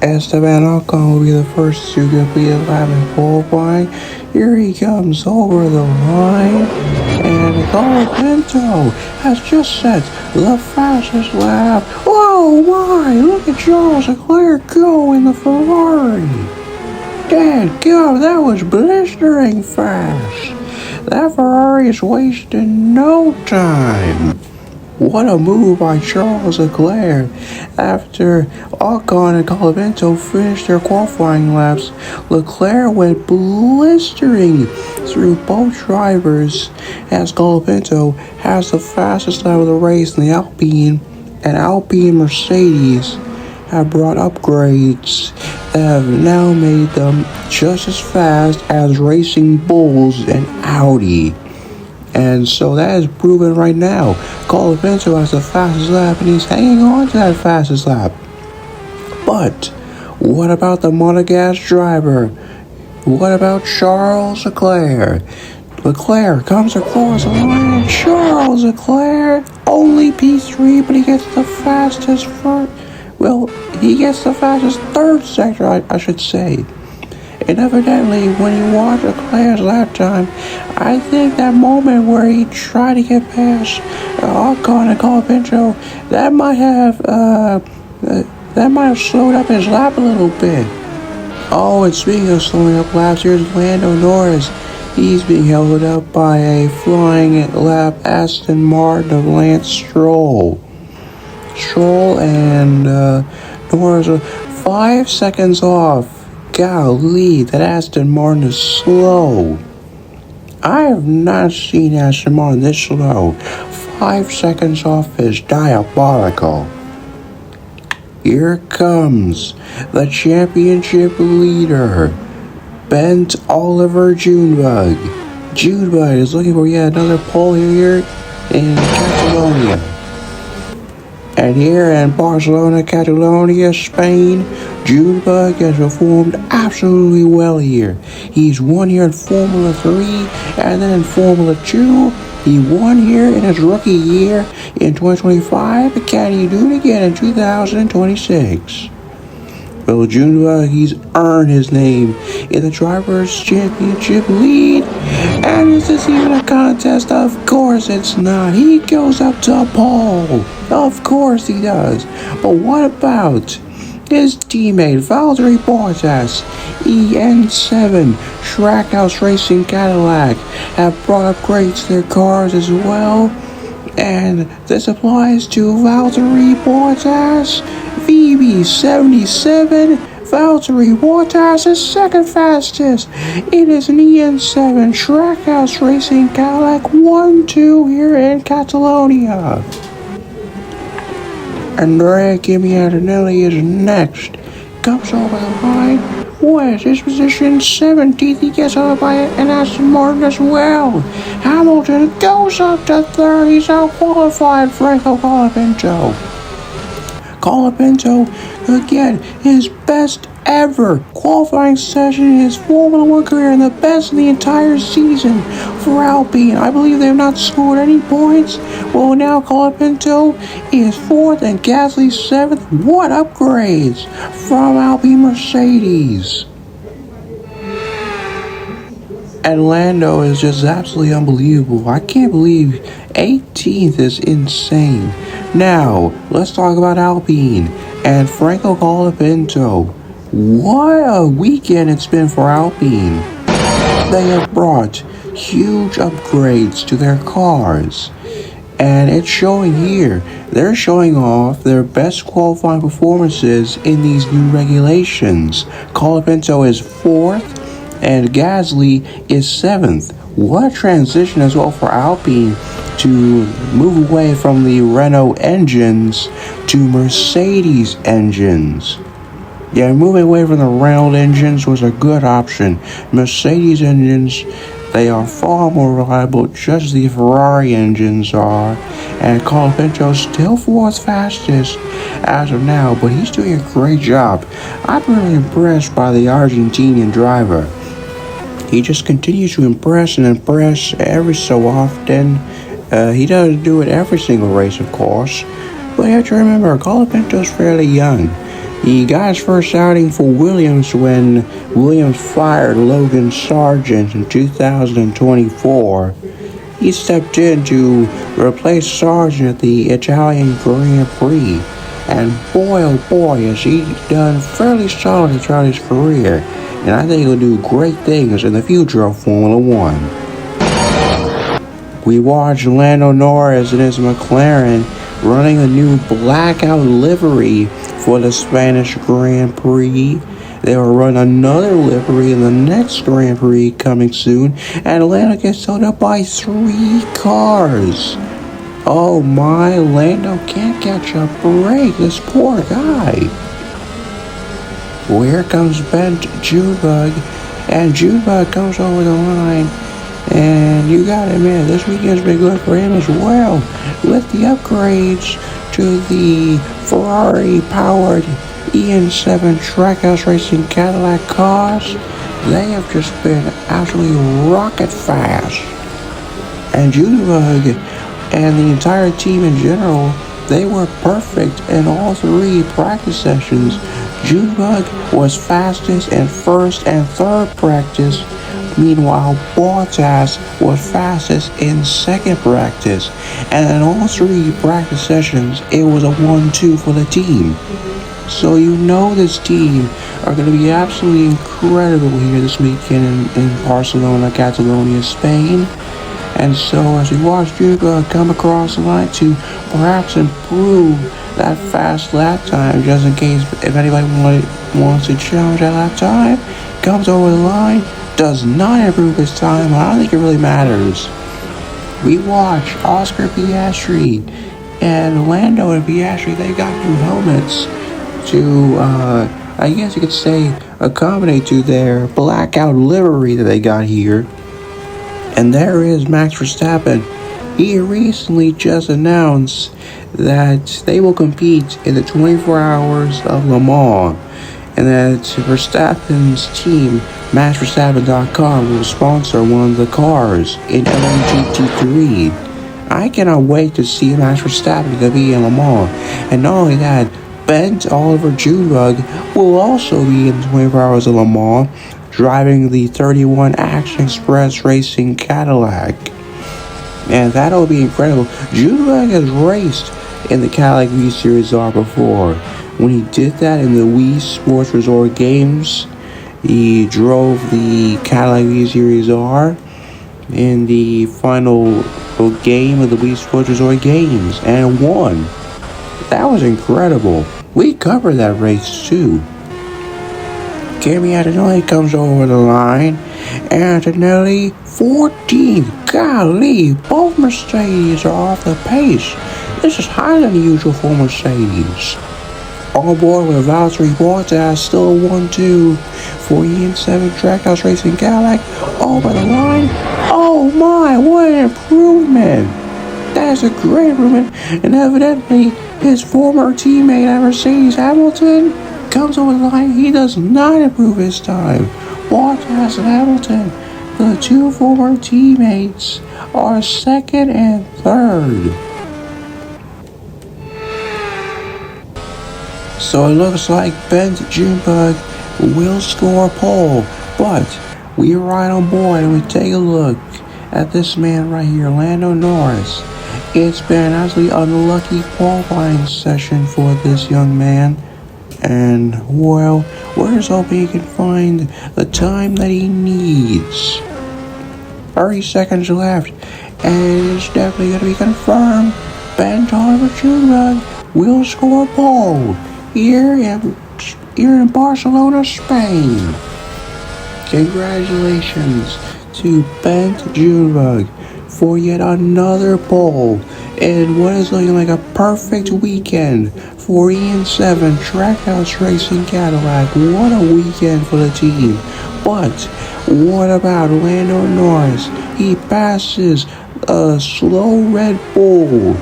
Esteban Ocon will be the first to complete a lap in qualifying. Here he comes over the line, and Pinto has just set the fastest lap. Oh my! Look at Charles Leclerc go in the Ferrari. Dadgum, that was blistering fast. That Ferrari is wasting no time. What a move by Charles Leclerc. After Ocon and Colapinto finished their qualifying laps, Leclerc went blistering through both drivers as Colapinto has the fastest lap of the race in the Alpine, and Alpine Mercedes have brought upgrades that have now made them just as fast as Racing Bulls and Audi. And so that is proven right now. Colapinto has the fastest lap, and he's hanging on to that fastest lap. But what about the Monegasque driver? What about Charles Leclerc? Leclerc comes across the line. Charles Leclerc, only P3, but he gets the fastest he gets the fastest third sector, I should say. And evidently, when you watch Leclerc's lap time, I think that moment where he tried to get past Ocon and Colapinto, that might have slowed up his lap a little bit. Oh, and speaking of slowing up laps, here's Lando Norris. He's being held up by a flying lap Aston Martin of Lance Stroll. Stroll and Norris are 5 seconds off. Golly, that Aston Martin is slow. I have not seen Aston Martin this slow. 5 seconds off is diabolical. Here comes the championship leader, Bent Oliver Junebug. Junebug is looking for yet another pole here in Catalonia. And here in Barcelona, Catalonia, Spain, Junebug has performed absolutely well here. He's won here in Formula 3 and then in Formula 2. He won here in his rookie year in 2025. But can he do it again in 2026? Well, Junebug, he's earned his name in the Drivers' Championship lead. And is this even a contest? Of course it's not. He goes up to pole. Of course he does. But what about his teammate Valtteri Bottas? EN7 Trackhouse Racing Cadillac have brought upgrades to their cars as well. And this applies to Valtteri Bottas. VB77, Valtteri Bottas is second fastest. It is an EN7 Trackhouse Racing Cadillac 1-2 here in Catalonia. Andrea Gimignanelli is next. Comes over the line. What is his position? 17th. He gets over by an Aston Martin as well. Hamilton goes up to third. He's out-qualified Franco Colapinto. Colapinto, again, his best ever qualifying session in his Formula 1 career and the best in the entire season for Alpine. I believe they have not scored any points. Well, now Colapinto is 4th and Gasly 7th. What upgrades from Alpine Mercedes. And Lando is just absolutely unbelievable. I can't believe 18th is insane. Now, let's talk about Alpine and Franco Colapinto. What a weekend it's been for Alpine. They have brought huge upgrades to their cars. And it's showing here. They're showing off their best qualifying performances in these new regulations. Colapinto is 4th and Gasly is 7th. What a transition as well for Alpine to move away from the Renault engines to Mercedes engines. Yeah, moving away from the Renault engines was a good option. Mercedes engines, they are far more reliable, just as the Ferrari engines are. And Colapinto's still 4th fastest as of now, but he's doing a great job. I'm really impressed by the Argentinian driver. He just continues to impress every so often. He doesn't do it every single race, of course. But you have to remember, Colapinto's fairly young. He got his first outing for Williams when Williams fired Logan Sargent in 2024. He stepped in to replace Sargent at the Italian Grand Prix. And boy, oh boy, has he done fairly solid throughout his career. And I think he'll do great things in the future of Formula One. We watched Lando Norris and his McLaren running a new blackout livery for the Spanish Grand Prix. They will run another livery in the next Grand Prix coming soon, and Lando gets held up by 3 cars. Oh my, Lando can't catch a break, this poor guy. Well, here comes JUNEBUG, and JUNEBUG comes over the line. And you gotta admit, this weekend's been good for him as well. With the upgrades to the Ferrari-powered EN7 Trackhouse Racing Cadillac cars, they have just been absolutely rocket fast. And JUNEBUG and the entire team in general, they were perfect in all 3 practice sessions. JUNEBUG was fastest in first and third practice. Meanwhile, Bottas was fastest in second practice, and in all 3 practice sessions, it was a 1-2 for the team. So you know this team are going to be absolutely incredible here this weekend in Barcelona, Catalonia, Spain. And so as we watch JUNEBUG come across the line to perhaps improve that fast lap time, just in case if anybody wants to challenge that lap time, comes over the line, does not improve his time. I don't think it really matters. We watch Oscar Piastri and Lando and Piastri. They got new helmets to, I guess you could say, accommodate to their blackout livery that they got here. And there is Max Verstappen. He recently just announced that they will compete in the 24 Hours of Le Mans, and that Verstappen's team, MaxVerstappen.com, will sponsor one of the cars in LMGT3. I cannot wait to see Max Verstappen to be in Le Mans. And not only that, Bent Oliver JUNEBUG will also be in the 24 Hours of Le Mans, driving the 31 Action Express Racing Cadillac. And that'll be incredible. JUNEBUG has raced in the Cadillac V Series R before. When he did that in the Wii Sports Resort Games, he drove the Cadillac V Series R in the final game of the Wii Sports Resort Games and won. That was incredible. We covered that race too. Kimi Antonelli comes over the line. Antonelli, 14th. Golly, both Mercedes are off the pace. This is highly unusual for Mercedes. On board with Valtteri Bottas, still a 1-2 for EN7 Trackhouse Racing Cadillac. Over the line. Oh my, what an improvement. That is a great improvement. And evidently, his former teammate at Mercedes, Hamilton, comes over the line. He does not improve his time. Bottas and Hamilton, the 2 former teammates, are 2nd and 3rd. So it looks like Bent JUNEBUG will score a pole, but we are right on board and we take a look at this man right here, Lando Norris. It's been an absolutely unlucky qualifying session for this young man. And, well, we're just hoping he can find the time that he needs. 30 seconds left, and it's definitely going to be confirmed. Bent Oliver JUNEBUG will score a pole here in Barcelona, Spain. Congratulations to Bent JUNEBUG for yet another pole in what is looking like a perfect weekend for EN7 Trackhouse Racing Cadillac. What a weekend for the team. But what about Lando Norris? He passes a slow Red Bull.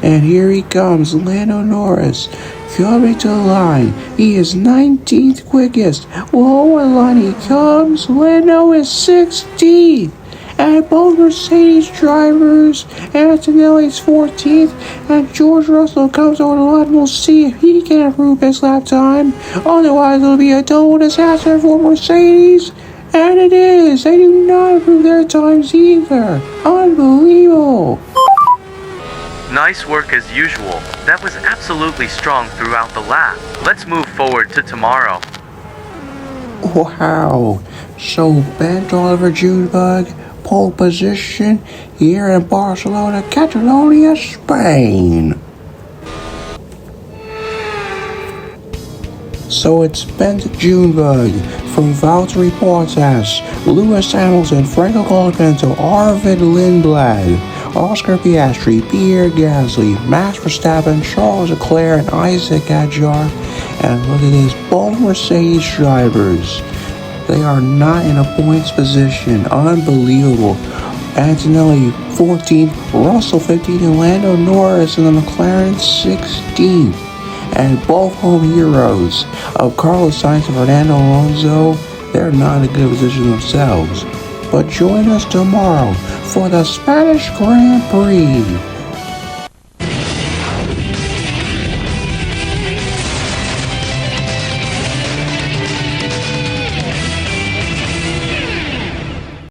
And here he comes, Lando Norris, coming to the line. He is 19th quickest. Well, over the line he comes. Lando is 16th. And both Mercedes drivers, Antonelli's 14th, and George Russell comes on the line. We'll see if he can improve his lap time. Otherwise, it'll be a total disaster for Mercedes. And it is. They do not improve their times either. Unbelievable. Nice work as usual. That was absolutely strong throughout the lap. Let's move forward to tomorrow. Wow. So Ben Oliver Junebug, pole position here in Barcelona, Catalonia, Spain. So it's Ben Junebug from Valtteri Bottas, Lewis Hamilton, Franco Colapinto, Arvid Lindblad, Oscar Piastri, Pierre Gasly, Max Verstappen, Charles Leclerc, and Isaac Hadjar. And look at this, both Mercedes drivers. They are not in a points position. Unbelievable. Antonelli 14th, Russell 15th, and Lando Norris in the McLaren 16th. And both home heroes of Carlos Sainz and Fernando Alonso, they're not in a good position themselves. But join us tomorrow for the Spanish Grand Prix.